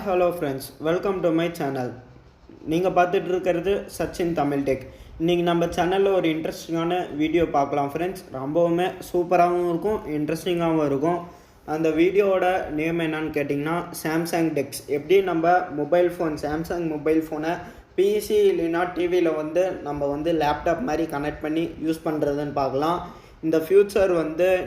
Hello friends, welcome to my channel. நீங்கள் பார்த்துட்டு இருக்கிறது சச்சின் தமிழ் டெக். இன்றைக்கி நம்ம சேனலில் ஒரு இன்ட்ரெஸ்டிங்கான வீடியோ பார்க்கலாம் ஃப்ரெண்ட்ஸ். ரொம்பவுமே சூப்பராகவும் இருக்கும், இன்ட்ரெஸ்டிங்காகவும் இருக்கும். அந்த வீடியோவோட நேம் என்னன்னு கேட்டிங்கன்னா சாம்சங் டெக்ஸ். எப்படி நம்ம மொபைல் ஃபோன் சாம்சங் மொபைல் ஃபோனை பிசி இல்லைன்னா டிவியில் நம்ம லேப்டாப் மாதிரி கனெக்ட் பண்ணி யூஸ் பண்ணுறதுன்னு பார்க்கலாம். இந்த ஃப்யூச்சர்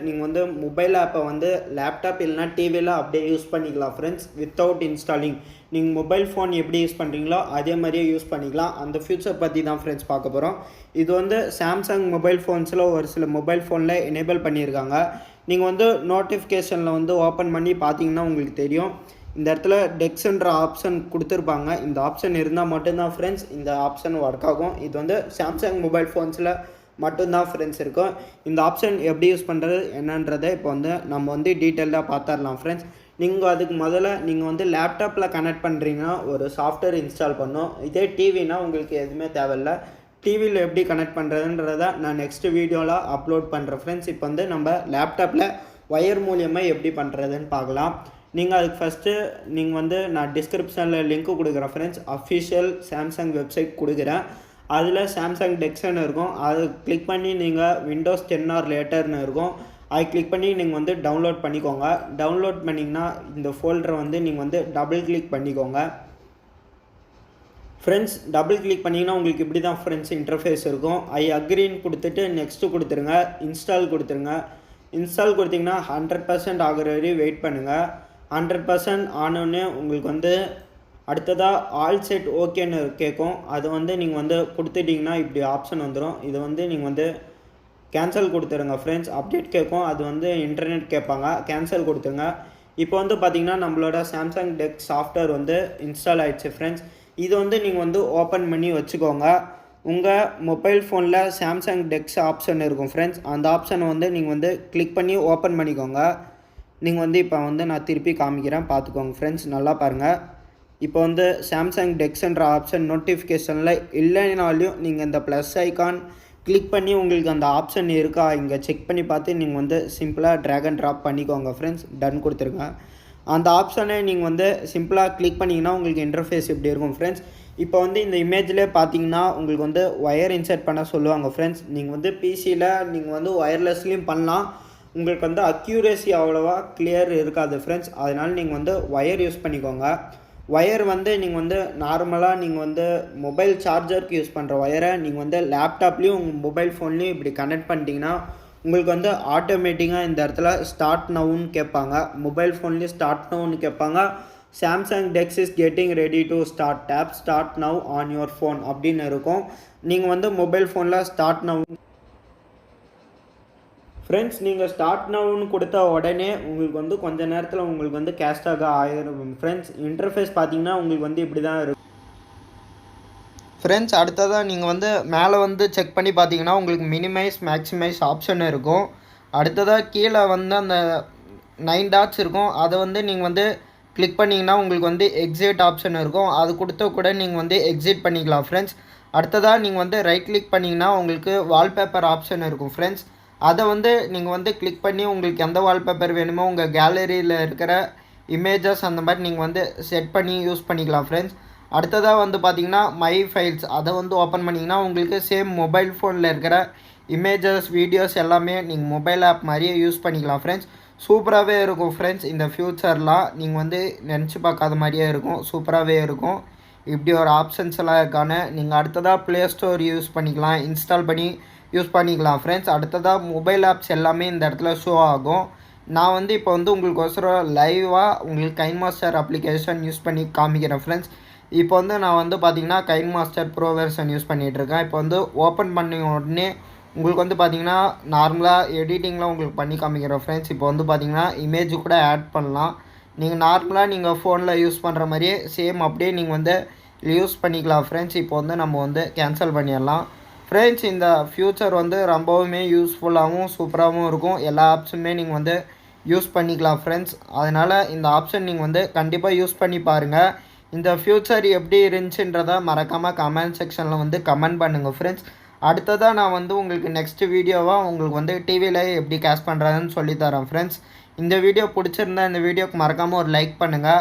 நீங்கள் மொபைல் ஆப்பை லேப்டாப் இல்லைனா டிவியில் அப்படியே யூஸ் பண்ணிக்கலாம் ஃப்ரெண்ட்ஸ், வித்தவுட் இன்ஸ்டாலிங். நீங்கள் மொபைல் ஃபோன் எப்படி யூஸ் பண்ணுறீங்களோ அதே மாதிரியே யூஸ் பண்ணிக்கலாம். அந்த ஃப்யூச்சர் பற்றி தான் ஃப்ரெண்ட்ஸ் பார்க்க போகிறோம். இது சாம்சங் மொபைல் ஃபோன்ஸில் ஒரு சில மொபைல் ஃபோனில் எனேபிள் பண்ணியிருக்காங்க. நீங்கள் நோட்டிஃபிகேஷனில் ஓப்பன் பண்ணி பார்த்தீங்கன்னா உங்களுக்கு தெரியும். இந்த இடத்துல டெக்ஸ்ன்ற ஆப்ஷன் கொடுத்துருப்பாங்க. இந்த ஆப்ஷன் இருந்தால் மட்டும்தான் ஃப்ரெண்ட்ஸ் இந்த ஆப்ஷன் ஒர்க் ஆகும். இது சாம்சங் மொபைல் ஃபோன்ஸில் மட்டும்தான் ஃப்ரெண்ட்ஸ் இருக்கும். இந்த ஆப்ஷன் எப்படி யூஸ் பண்ணுறது என்னன்றதை இப்போ நம்ம டீட்டெயிலாக பார்த்துடலாம் ஃப்ரெண்ட்ஸ். நீங்கள் அதுக்கு முதல்ல நீங்கள் லேப்டாப்பில் கனெக்ட் பண்ணுறீங்கன்னா ஒரு சாஃப்ட்வேர் இன்ஸ்டால் பண்ணணும். இதே டிவினா உங்களுக்கு எதுவுமே தேவையில்லை. டிவியில் எப்படி கனெக்ட் பண்ணுறதுன்றதை நான் நெக்ஸ்ட் வீடியோவில் அப்லோட் பண்ணுறேன் ஃப்ரெண்ட்ஸ். இப்போ நம்ம லேப்டாப்பில் ஒயர் மூலியமாக எப்படி பண்ணுறதுன்னு பார்க்கலாம். நீங்கள் அதுக்கு ஃபஸ்ட்டு நீங்கள் நான் டிஸ்கிரிப்ஷனில் லிங்க்கு கொடுக்குறேன் ஃப்ரெண்ட்ஸ். அஃபிஷியல் சாம்சங் வெப்சைட் கொடுக்குறேன். அதில் சாம்சங் டெக்ஸ்ன்னு இருக்கும். அது கிளிக் பண்ணி நீங்கள் விண்டோஸ் 10 ஆர் லேட்டர்னு இருக்கும். அது கிளிக் பண்ணி நீங்கள் டவுன்லோட் பண்ணிக்கோங்க. டவுன்லோட் பண்ணிங்கன்னா இந்த ஃபோல்டரை நீங்கள் டபுள் கிளிக் பண்ணிக்கோங்க ஃப்ரெண்ட்ஸ். டபுள் கிளிக் பண்ணிங்கன்னா உங்களுக்கு இப்படி தான் ஃப்ரெண்ட்ஸ் இன்டர்ஃபேஸ் இருக்கும். ஐ அக்ரின்னு கொடுத்துட்டு நெக்ஸ்ட்டு கொடுத்துருங்க, இன்ஸ்டால் கொடுத்துருங்க. இன்ஸ்டால் கொடுத்தீங்கன்னா 100% ஆகிற வரையும் வெயிட் பண்ணுங்கள். 100% ஆனோடனே உங்களுக்கு அடுத்ததாக ஆல் செட் ஓகேன்னு கேட்கும். அது நீங்கள் கொடுத்துட்டிங்கன்னா இப்படி ஆப்ஷன் வந்துடும். இது நீங்கள் கேன்சல் கொடுத்துருங்க ஃப்ரெண்ட்ஸ். அப்டேட் கேட்கும், அது இன்டர்நெட் கேட்பாங்க, கேன்சல் கொடுத்துருங்க. இப்போ பார்த்தீங்கன்னா நம்மளோட சாம்சங் டெக் சாஃப்ட்வேர் இன்ஸ்டால் ஆகிடுச்சு ஃப்ரெண்ட்ஸ். இது நீங்கள் ஓப்பன் பண்ணி வச்சுக்கோங்க. உங்கள் மொபைல் ஃபோனில் சாம்சங் டெக்ஸ் ஆப்ஷன் இருக்கும் ஃப்ரெண்ட்ஸ். அந்த ஆப்ஷனை நீங்கள் கிளிக் பண்ணி ஓப்பன் பண்ணிக்கோங்க. நீங்கள் இப்போ நான் திருப்பி காமிக்கிறேன், பார்த்துக்கோங்க ஃப்ரெண்ட்ஸ், நல்லா பாருங்கள். இப்போ சாம்சங் டெக்ஸ்ன்ற ஆப்ஷன் நோட்டிஃபிகேஷனில் இல்லைனாலையும் நீங்கள் இந்த ப்ளஸ் ஐக்கான் கிளிக் பண்ணி உங்களுக்கு அந்த ஆப்ஷன் இருக்கா இங்கே செக் பண்ணி பார்த்து நீங்கள் சிம்பிளாக ட்ராக் அண்ட் ட்ராப் பண்ணிக்கோங்க ஃப்ரெண்ட்ஸ். டன் கொடுத்துருங்க. அந்த ஆப்ஷனை நீங்கள் சிம்பிளாக கிளிக் பண்ணிங்கன்னா உங்களுக்கு இன்டர்ஃபேஸ் இப்படி இருக்கும் ஃப்ரெண்ட்ஸ். இப்போ இந்த இமேஜ்லேயே பார்த்தீங்கன்னா உங்களுக்கு ஒயர் இன்சர்ட் பண்ண சொல்லுவாங்க ஃப்ரெண்ட்ஸ். நீங்கள் பிசியில் நீங்கள் ஒயர்லெஸ்லேயும் பண்ணலாம். உங்களுக்கு அக்யூரேசி அவ்வளோவா கிளியர் இருக்காது ஃப்ரெண்ட்ஸ். அதனால் நீங்கள் ஒயர் யூஸ் பண்ணிக்கோங்க. ஒயர் நீங்கள் நார்மலாக நீங்கள் மொபைல் சார்ஜருக்கு யூஸ் பண்ணுற ஒயரை நீங்கள் லேப்டாப்லேயும் உங்கள் மொபைல் ஃபோன்லேயும் இப்படி கனெக்ட் பண்ணிட்டீங்கன்னா உங்களுக்கு ஆட்டோமேட்டிக்காக இந்த இடத்துல ஸ்டார்ட் நவுன்னு கேட்பாங்க. மொபைல் ஃபோன்லேயும் ஸ்டார்ட் நவுன்னு கேட்பாங்க. Samsung DeX is getting ready to start, tap start now on your phone அப்படின்னு இருக்கும். நீங்கள் மொபைல் ஃபோனில் ஸ்டார்ட் நவ் ஃப்ரெண்ட்ஸ், நீங்கள் ஸ்டார்ட் நவுன்னு கொடுத்த உடனே உங்களுக்கு கொஞ்ச நேரத்தில் உங்களுக்கு கேஷ்டாக ஆயிரும் ஃப்ரெண்ட்ஸ். இன்டர்ஃபேஸ் பார்த்தீங்கன்னா உங்களுக்கு இப்படி தான் இருக்கும் ஃப்ரெண்ட்ஸ். அடுத்ததாக நீங்கள் மேலே செக் பண்ணி பார்த்தீங்கன்னா உங்களுக்கு மினிமைஸ் மேக்ஸிமைஸ் ஆப்ஷன் இருக்கும். அடுத்ததாக கீழே அந்த 9 டாட்ஸ் இருக்கும். அதை நீங்கள் கிளிக் பண்ணிங்கன்னா உங்களுக்கு எக்ஸிட் ஆப்ஷன் இருக்கும். அது கொடுத்த கூட நீங்கள் எக்ஸிட் பண்ணிக்கலாம் ஃப்ரெண்ட்ஸ். அடுத்ததாக நீங்கள் ரைட் கிளிக் பண்ணிங்கன்னா உங்களுக்கு வால்பேப்பர் ஆப்ஷன் இருக்கும் ஃப்ரெண்ட்ஸ். அதை நீங்கள் கிளிக் பண்ணி உங்களுக்கு எந்த வால்பேப்பர் வேணுமோ உங்கள் கேலரியில் இருக்கிற இமேஜஸ் அந்த மாதிரி நீங்கள் செட் பண்ணி யூஸ் பண்ணிக்கலாம் ஃப்ரெண்ட்ஸ். அடுத்ததாக பார்த்தீங்கன்னா மை ஃபைல்ஸ் அதை ஓப்பன் பண்ணிங்கன்னா உங்களுக்கு சேம் மொபைல் ஃபோனில் இருக்கிற இமேஜஸ் வீடியோஸ் எல்லாமே நீங்கள் மொபைல் ஆப் மாதிரியே யூஸ் பண்ணிக்கலாம் ஃப்ரெண்ட்ஸ். சூப்பராகவே இருக்கும் ஃப்ரெண்ட்ஸ். இந்த ஃப்யூச்சர்லாம் நீங்கள் நினச்சி பார்க்காத மாதிரியே இருக்கும், சூப்பராகவே இருக்கும். இப்படி ஒரு ஆப்ஷன்ஸ் எல்லாம் இருக்கான. நீங்கள் அடுத்ததாக ப்ளே ஸ்டோர் யூஸ் பண்ணிக்கலாம், இன்ஸ்டால் பண்ணி யூஸ் பண்ணிக்கலாம் ஃப்ரெண்ட்ஸ். அடுத்ததாக மொபைல் ஆப்ஸ் எல்லாமே இந்த இடத்துல ஷோ ஆகும். நான் இப்போ உங்களுக்கோசரம் லைவாக உங்களுக்கு கைன் மாஸ்டர் அப்ளிகேஷன் யூஸ் பண்ணி காமிக்கிறேன் ஃப்ரெண்ட்ஸ். இப்போ நான் பார்த்தீங்கன்னா கைன் மாஸ்டர் ப்ரோ வெர்ஷன் யூஸ் பண்ணிகிட்ருக்கேன். இப்போ ஓப்பன் பண்ண உடனே உங்களுக்கு பார்த்தீங்கன்னா நார்மலாக எடிட்டிங்லாம் உங்களுக்கு பண்ணி காமிக்கிறேன் ஃப்ரெண்ட்ஸ். இப்போ பார்த்தீங்கன்னா இமேஜ் கூட ஆட் பண்ணலாம். நீங்கள் நார்மலாக நீங்கள் ஃபோனில் யூஸ் பண்ணுற மாதிரியே சேம் அப்படியே நீங்கள் யூஸ் பண்ணிக்கலாம் ஃப்ரெண்ட்ஸ். இப்போ நம்ம கேன்சல் பண்ணிடலாம் ஃப்ரெண்ட்ஸ். இந்த ஃப்யூச்சர் ரொம்பவுமே யூஸ்ஃபுல்லாகவும் சூப்பராகவும் இருக்கும். எல்லா ஆப்ஷனுமே நீங்கள் யூஸ் பண்ணிக்கலாம் ஃப்ரெண்ட்ஸ். அதனால் இந்த ஆப்ஷன் நீங்கள் கண்டிப்பாக யூஸ் பண்ணி பாருங்கள். இந்த ஃப்யூச்சர் எப்படி இருந்துச்சுன்றதை மறக்காமல் கமெண்ட் செக்ஷனில் கமெண்ட் பண்ணுங்கள் ஃப்ரெண்ட்ஸ். அடுத்ததாக நான் உங்களுக்கு நெக்ஸ்ட் வீடியோவாக உங்களுக்கு டிவியில் எப்படி கேஷ் பண்ணுறதுன்னு சொல்லித்தரேன் ஃப்ரெண்ட்ஸ். இந்த வீடியோ பிடிச்சிருந்தா இந்த வீடியோக்கு மறக்காமல் ஒரு லைக் பண்ணுங்கள்.